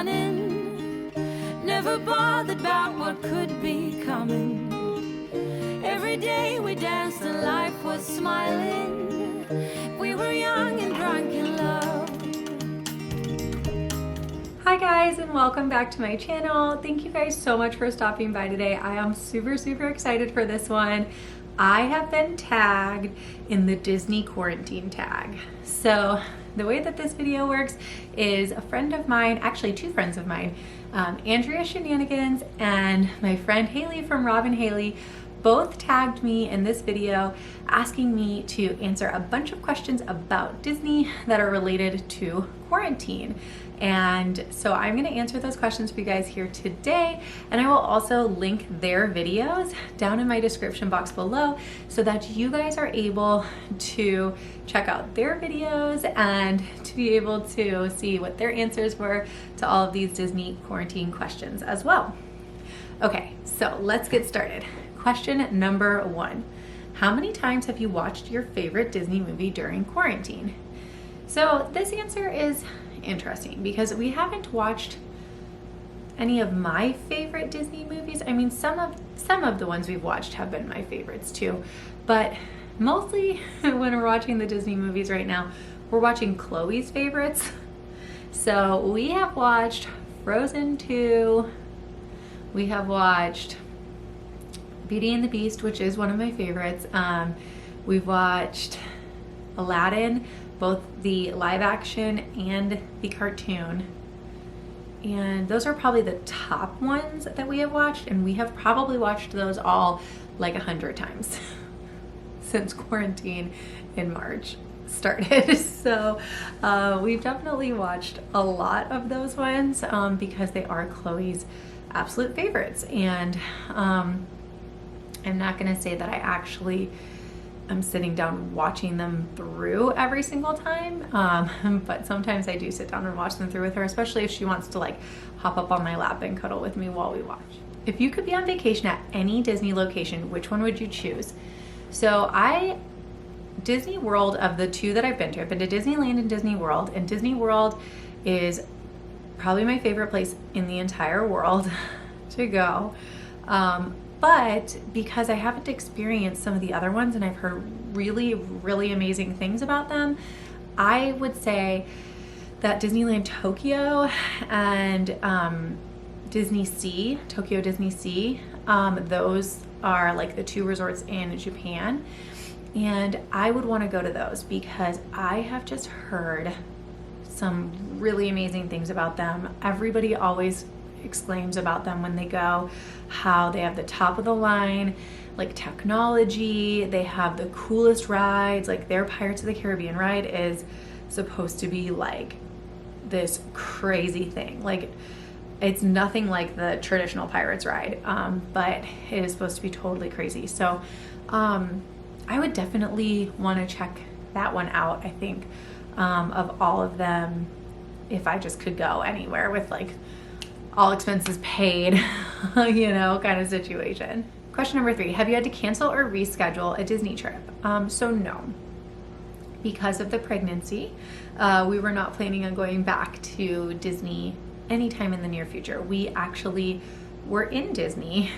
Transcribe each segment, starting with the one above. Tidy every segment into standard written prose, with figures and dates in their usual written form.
running, never bothered about what could be coming. Every day we danced and life was smiling. We were young and drunk in love. Hi guys, and welcome back to my channel. Thank you guys so much for stopping by today. I am super excited for this one. I have been tagged in the Disney quarantine tag. So the way that this video works is a friend of mine, actually two friends of mine, Andrea Shenanigans and my friend Haley from Rob and Haley, both tagged me in this video asking me to answer a bunch of questions about Disney that are related to quarantine. And so I'm going to answer those questions for you guys here today, and I will also link their videos down in my description box below so that you guys are able to check out their videos and to be able to see what their answers were to all of these Disney quarantine questions as well. Okay, so let's get started. Question number 1. How many times have you watched your favorite Disney movie during quarantine? So this answer is interesting because we haven't watched any of my favorite Disney movies. I mean, some of the ones we've watched have been my favorites too, but mostly when we're watching the Disney movies right now, we're watching Chloe's favorites. So we have watched Frozen 2, we have watched Beauty and the Beast, which is one of my favorites. We've watched Aladdin, both the live action and the cartoon. And those are probably the top ones that we have watched, and we have probably watched those all like 100 times since quarantine in March started. So we've definitely watched a lot of those ones because they are Chloe's absolute favorites. And I'm not gonna say that I actually am sitting down watching them through every single time, but sometimes I do sit down and watch them through with her, especially if she wants to like hop up on my lap and cuddle with me while we watch. If you could be on vacation at any Disney location, which one would you choose? So Disney World, of the two that I've been to Disneyland and Disney World, and Disney World is probably my favorite place in the entire world to go. But because I haven't experienced some of the other ones and I've heard really amazing things about them, I would say that Disneyland Tokyo and Tokyo Disney Sea, those are like the two resorts in Japan. And I would want to go to those because I have just heard some really amazing things about them. Everybody always exclaims about them when they go, how they have the top of the line like technology, they have the coolest rides, like their Pirates of the Caribbean ride is supposed to be like this crazy thing. Like it's nothing like the traditional Pirates ride, but it is supposed to be totally crazy. So I would definitely want to check that one out. I think of all of them, if I just could go anywhere with like all expenses paid, you know, kind of situation. Question number 3, have you had to cancel or reschedule a Disney trip? So no, because of the pregnancy, we were not planning on going back to Disney anytime in the near future. We actually were in Disney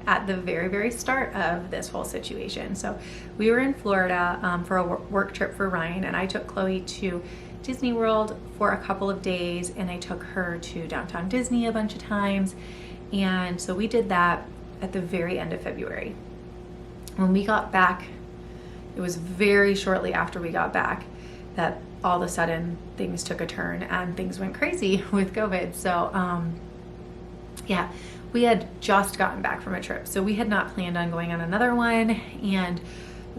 at the very start of this whole situation. So we were in Florida for a work trip for Ryan, and I took Chloe to Disney World for a couple of days, and I took her to downtown Disney a bunch of times. And so we did that at the very end of February. When we got back, it was very shortly after we got back that all of a sudden things took a turn and things went crazy with COVID. So yeah, we had just gotten back from a trip, so we had not planned on going on another one, and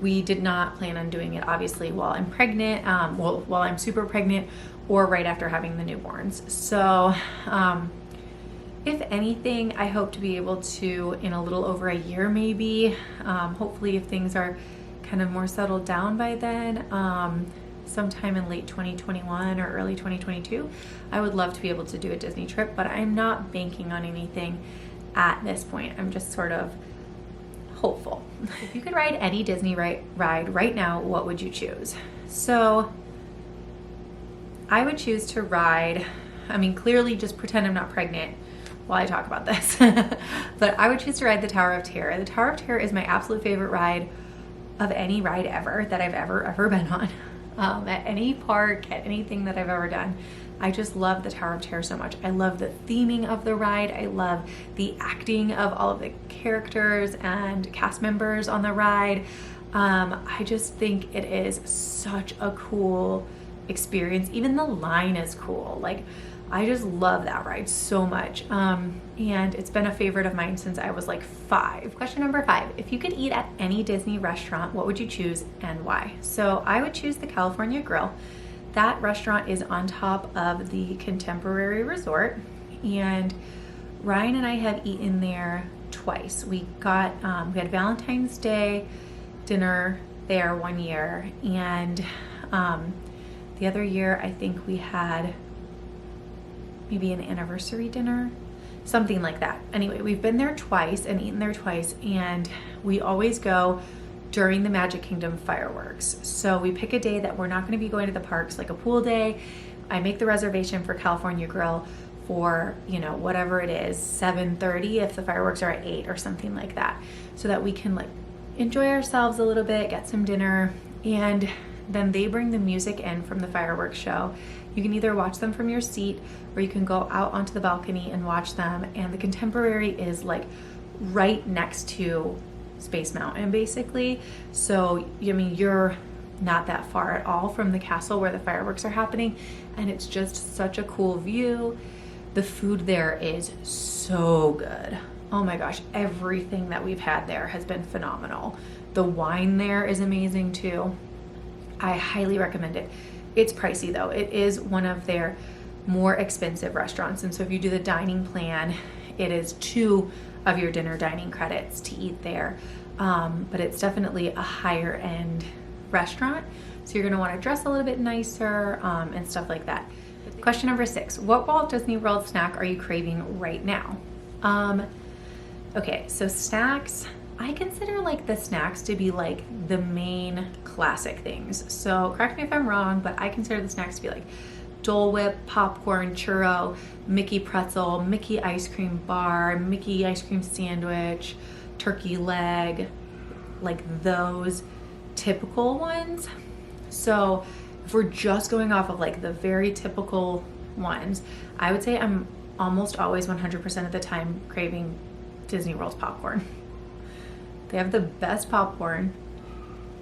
we did not plan on doing it obviously while I'm pregnant, while I'm super pregnant or right after having the newborns. So if anything, I hope to be able to, in a little over a year maybe, hopefully if things are kind of more settled down by then, sometime in late 2021 or early 2022, I would love to be able to do a Disney trip, but I'm not banking on anything at this point. I'm just sort of hopeful. If you could ride any Disney ride right now, what would you choose? So I would choose to ride I mean, clearly just pretend I'm not pregnant while I talk about this. But I would choose to ride the Tower of Terror. The Tower of Terror is my absolute favorite ride of any ride ever that I've ever been on. At any park, at anything that I've ever done. I just love the Tower of Terror so much. I love the theming of the ride. I love the acting of all of the characters and cast members on the ride. I just think it is such a cool experience. Even the line is cool. Like, I just love that ride so much. And it's been a favorite of mine since I was like 5. Question number 5, if you could eat at any Disney restaurant, what would you choose and why? So I would choose the California Grill. That restaurant is on top of the Contemporary Resort, and Ryan and I have eaten there twice. We had Valentine's Day dinner there one year, and the other year I think we had maybe an anniversary dinner, something like that. Anyway, we've been there twice and eaten there twice, and we always go during the Magic Kingdom fireworks. So we pick a day that we're not going to be going to the parks, like a pool day. I make the reservation for California Grill for, you know, whatever it is, 7:30 if the fireworks are at 8 or something like that, so that we can like enjoy ourselves a little bit, get some dinner, and then they bring the music in from the fireworks show. You can either watch them from your seat or you can go out onto the balcony and watch them. And the Contemporary is like right next to Space Mountain basically. So, I mean, you're not that far at all from the castle where the fireworks are happening. And it's just such a cool view. The food there is so good. Oh my gosh, everything that we've had there has been phenomenal. The wine there is amazing too. I highly recommend it. It's pricey though. It is one of their more expensive restaurants. And so if you do the dining plan, it is 2 of your dinner dining credits to eat there. But it's definitely a higher end restaurant. So you're gonna wanna dress a little bit nicer and stuff like that. Question number 6, what Walt Disney World snack are you craving right now? Okay, so snacks, I consider like the snacks to be like the main classic things. So correct me if I'm wrong, but I consider the snacks to be like Dole Whip, popcorn, churro, Mickey pretzel, Mickey ice cream bar, Mickey ice cream sandwich, turkey leg, like those typical ones. So if we're just going off of like the very typical ones, I would say I'm almost always 100% of the time craving Disney World's popcorn. They have the best popcorn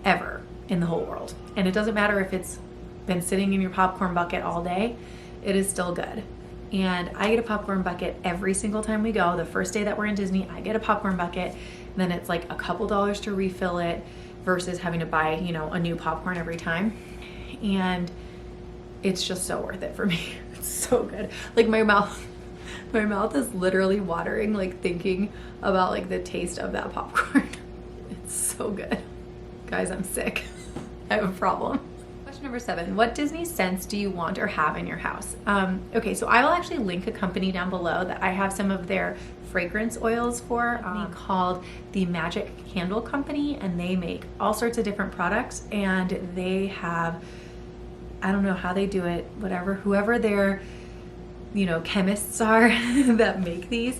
ever in the whole world. And it doesn't matter if it's been sitting in your popcorn bucket all day, it is still good. And I get a popcorn bucket every single time we go. The first day that we're in Disney, I get a popcorn bucket. Then it's like a couple dollars to refill it versus having to buy, you know, a new popcorn every time. And it's just so worth it for me. It's so good. Like my mouth is literally watering, like thinking about like the taste of that popcorn. It's so good. Guys, I'm sick. I have a problem. Question number 7, what Disney scents do you want or have in your house? Okay, so I will actually link a company down below that I have some of their fragrance oils for, called the Magic Candle Company, and they make all sorts of different products, and they have, I don't know how they do it, whoever their, you know, chemists are that make these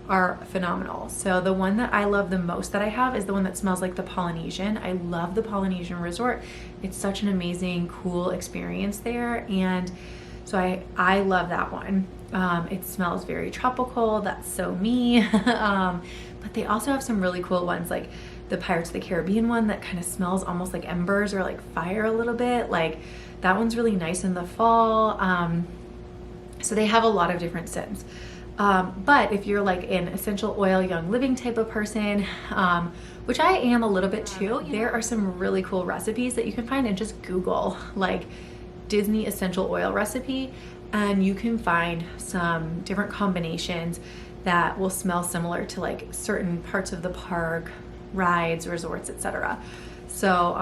are phenomenal. So the one that I love the most that I have is the one that smells like the Polynesian. I love the Polynesian Resort. It's such an amazing, cool experience there. And so I love that one. It smells very tropical. That's so me. But they also have some really cool ones, like the Pirates of the Caribbean one that kind of smells almost like embers or like fire a little bit. Like that one's really nice in the fall. So they have a lot of different scents. But if you're like an essential oil, young living type of person, which I am a little bit too, there are some really cool recipes that you can find and just Google like Disney essential oil recipe, and you can find some different combinations that will smell similar to like certain parts of the park, rides, resorts, etc. So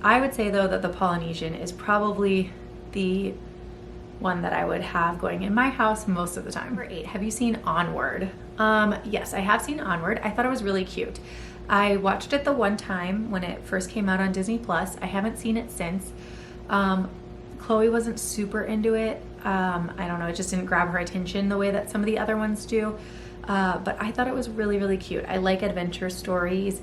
I would say though that the Polynesian is probably the one that I would have going in my house most of the time. Number 8, have you seen Onward? Yes, I have seen Onward. I thought it was really cute. I watched it the one time when it first came out on Disney Plus. I haven't seen it since. Chloe wasn't super into it. I don't know, it just didn't grab her attention the way that some of the other ones do. But I thought it was really, really cute. I like adventure stories.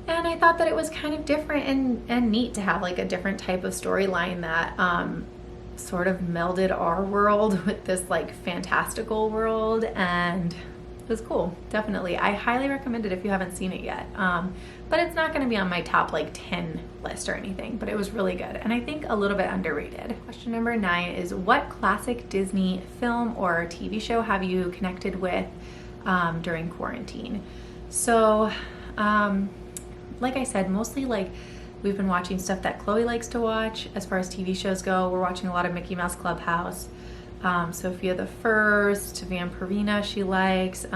And I thought that it was kind of different and neat to have like a different type of storyline that sort of melded our world with this like fantastical world, and it was cool. Definitely. I highly recommend it if you haven't seen it yet. But it's not going to be on my top like 10 list or anything, but it was really good. And I think a little bit underrated. Question number 9 is, what classic Disney film or TV show have you connected with during quarantine? So, like I said, mostly like we've been watching stuff that Chloe likes to watch. As far as TV shows go, we're watching a lot of Mickey Mouse Clubhouse. Sophia the First, Vampirina she likes.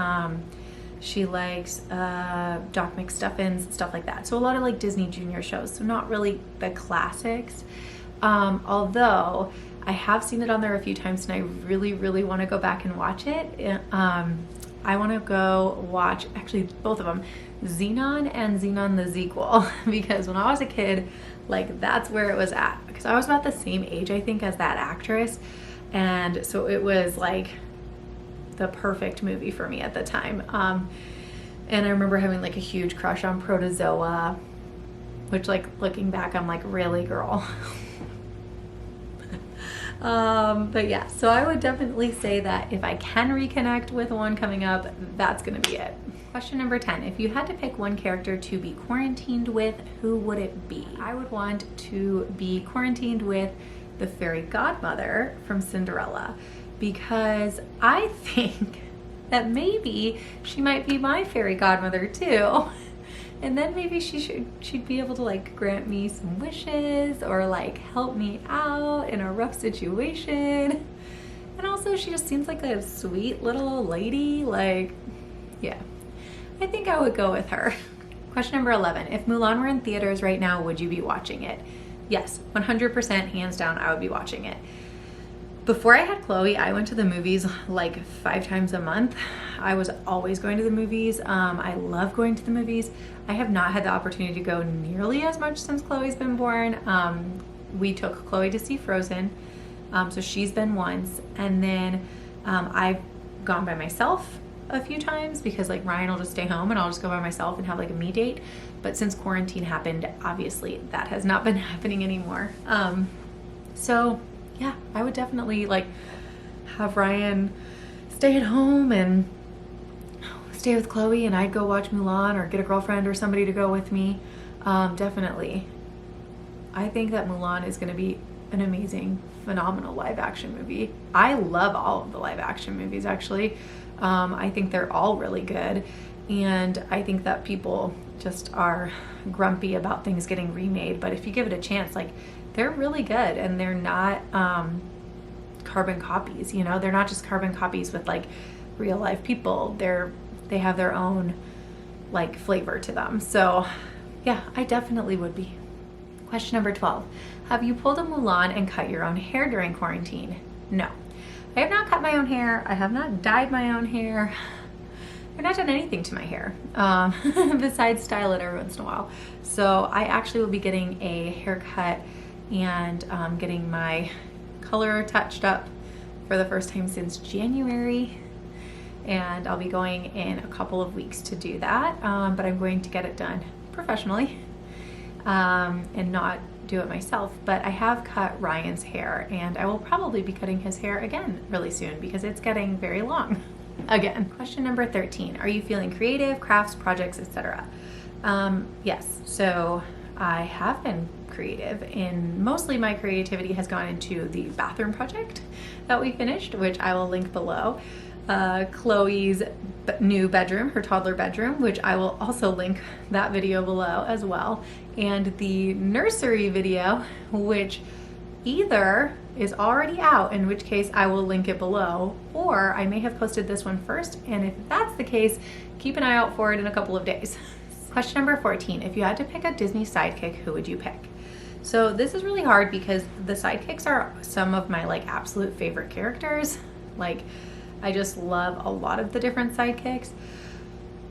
She likes Doc McStuffins, stuff like that. So a lot of like Disney Junior shows, so not really the classics. Although I have seen it on there a few times and I really, really want to go back and watch it. I want to go watch, actually both of them, Xenon and Xenon the Sequel, because when I was a kid, like that's where it was at, because I was about the same age, I think, as that actress. And so it was like the perfect movie for me at the time. And I remember having like a huge crush on Protozoa, which like looking back, I'm like, really, girl? But yeah, so I would definitely say that if I can reconnect with one coming up, that's gonna be it. Question number 10, if you had to pick one character to be quarantined with, who would it be? I would want to be quarantined with the fairy godmother from Cinderella, because I think that maybe she might be my fairy godmother too. And then maybe she'd be able to like grant me some wishes or like help me out in a rough situation. And also she just seems like a sweet little old lady. Like, yeah, I think I would go with her. Question number 11, if Mulan were in theaters right now, would you be watching it? Yes, 100%, hands down, I would be watching it. Before I had Chloe, I went to the movies like 5 times a month. I was always going to the movies. I love going to the movies. I have not had the opportunity to go nearly as much since Chloe's been born. We took Chloe to see Frozen, so she's been once. And then I've gone by myself a few times because like Ryan will just stay home and I'll just go by myself and have like a me date. But since quarantine happened, obviously that has not been happening anymore. So yeah, I would definitely like have Ryan stay at home and stay with Chloe, and I'd go watch Mulan or get a girlfriend or somebody to go with me. Definitely. I think that Mulan is going to be an amazing, phenomenal live action movie. I love all of the live action movies, actually. I think they're all really good. And I think that people just are grumpy about things getting remade. But if you give it a chance, like, they're really good, and they're not carbon copies, you know? They're not just carbon copies with like real life people. They have their own like flavor to them. So yeah, I definitely would be. Question number 12, have you pulled a Mulan and cut your own hair during quarantine? No, I have not cut my own hair. I have not dyed my own hair. I've not done anything to my hair besides style it every once in a while. So I actually will be getting a haircut and getting my color touched up for the first time since January. And I'll be going in a couple of weeks to do that, but I'm going to get it done professionally and not do it myself. But I have cut Ryan's hair, and I will probably be cutting his hair again really soon because it's getting very long again. Question number 13, are you feeling creative, crafts, projects, etc.? Yes, so I have been creative, and mostly my creativity has gone into the bathroom project that we finished, which I will link below. Chloe's new bedroom, her toddler bedroom, which I will also link that video below as well, and the nursery video, which either is already out, in which case I will link it below, or I may have posted this one first, and if that's the case, keep an eye out for it in a couple of days. Question number 14, if you had to pick a Disney sidekick, who would you pick? So this is really hard because the sidekicks are some of my like absolute favorite characters. Like, I just love a lot of the different sidekicks,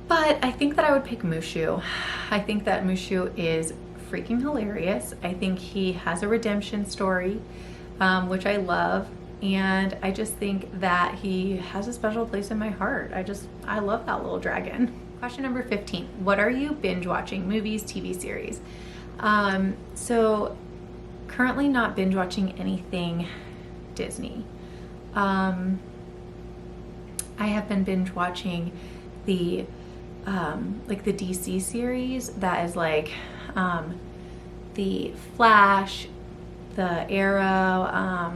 but I think that I would pick Mushu. I think that Mushu is freaking hilarious. I think he has a redemption story. which I love. And I just think that he has a special place in my heart. I love that little dragon. Question number 15. What are you binge watching? Movies, TV series? So currently not binge watching anything Disney. I have been binge watching the like the DC series that is like the Flash, the Arrow,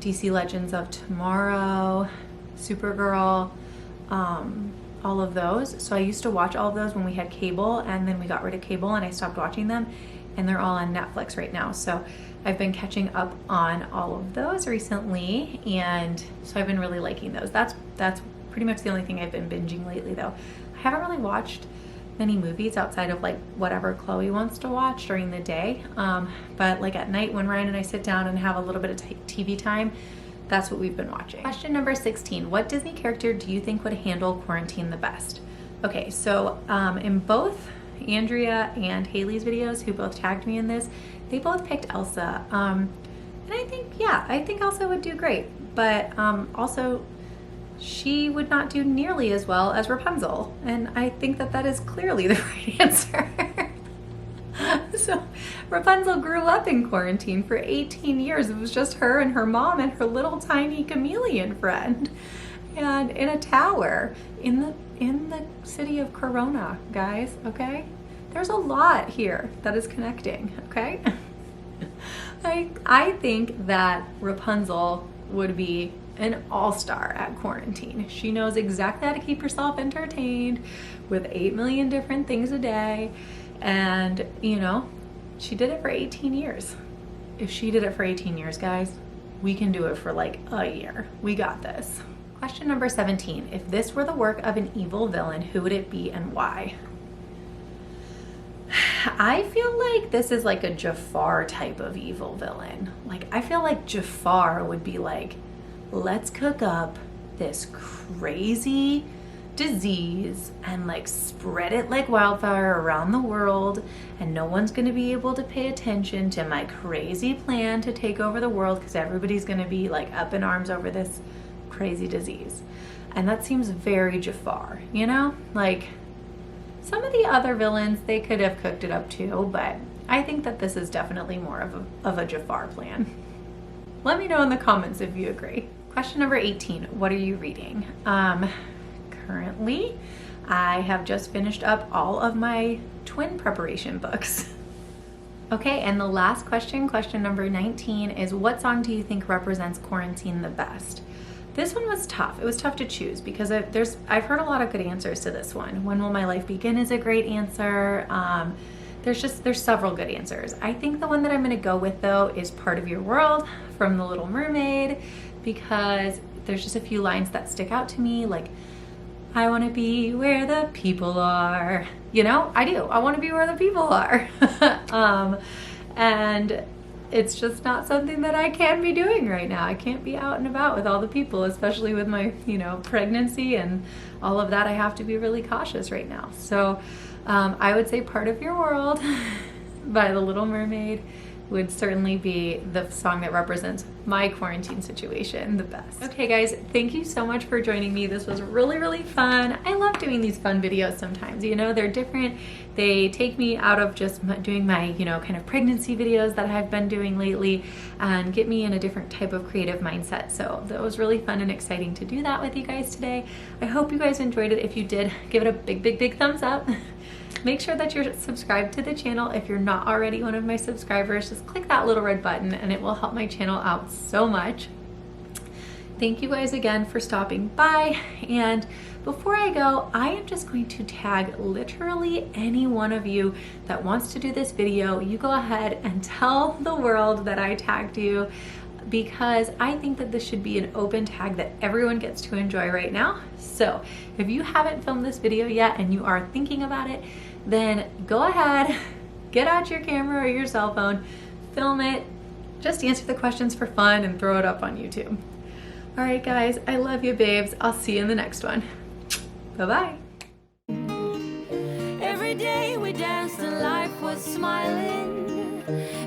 DC Legends of Tomorrow, Supergirl, all of those. So I used to watch all of those when we had cable, and then we got rid of cable and I stopped watching them, and they're all on Netflix right now. So I've been catching up on all of those recently, and so I've been really liking those. That's pretty much the only thing I've been binging lately though. I haven't really watched many movies outside of like whatever Chloe wants to watch during the day. But like at night when Ryan and I sit down and have a little bit of TV time, that's what we've been watching. Question number 16. What Disney character do you think would handle quarantine the best? Okay, so in both Andrea and Haley's videos, who both tagged me in this, they both picked Elsa. And I think Elsa would do great, but also she would not do nearly as well as Rapunzel. And I think that that is clearly the right answer. So Rapunzel grew up in quarantine for 18 years. It was just her and her mom and her little tiny chameleon friend, and in a tower in the city of Corona, guys, okay? There's a lot here that is connecting, okay? I think that Rapunzel would be an all-star at quarantine. She knows exactly how to keep herself entertained with 8 million different things a day. And, you know, she did it for 18 years. If she did it for 18 years, guys, we can do it for like a year. We got this. Question number 17. If this were the work of an evil villain, who would it be and why? I feel like this is like a Jafar type of evil villain. Like, I feel like Jafar would be like, let's cook up this crazy disease and like spread it like wildfire around the world, and no one's going to be able to pay attention to my crazy plan to take over the world because everybody's going to be like up in arms over this crazy disease. And that seems very Jafar, you know? Like, some of the other villains, they could have cooked it up too, but I think that this is definitely more of a Jafar plan. Let me know in the comments if you agree. Question number 18. What are you reading? Currently, I have just finished up all of my twin preparation books. Okay, and the last question, question number 19, is what song do you think represents quarantine the best? This one was tough. It was tough to choose because I've heard a lot of good answers to this one. When Will My Life Begin is a great answer. There's several good answers. I think the one that I'm gonna go with though is Part of Your World from The Little Mermaid, because there's just a few lines that stick out to me, like, I want to be where the people are. You know, I do. I want to be where the people are. And it's just not something that I can be doing right now. I can't be out and about with all the people, especially with my, you know, pregnancy and all of that. I have to be really cautious right now. So I would say Part of Your World by The Little Mermaid would certainly be the song that represents my quarantine situation the best. Okay guys, thank you so much for joining me. This was really, really fun. I love doing these fun videos sometimes, you know, they're different. They take me out of just doing my, you know, kind of pregnancy videos that I've been doing lately and get me in a different type of creative mindset. So that was really fun and exciting to do that with you guys today. I hope you guys enjoyed it. If you did, give it a big, big, big thumbs up. Make sure that you're subscribed to the channel. If you're not already one of my subscribers, just click that little red button and it will help my channel out so much. Thank you guys again for stopping by. And before I go, I am just going to tag literally any one of you that wants to do this video. You go ahead and tell the world that I tagged you, because I think that this should be an open tag that everyone gets to enjoy right now. So if you haven't filmed this video yet and you are thinking about it, then go ahead, get out your camera or your cell phone, film it, just answer the questions for fun and throw it up on YouTube. All right guys, I love you babes. I'll see you in the next one. Bye-bye. Every day we danced and life was smiling.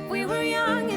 We were young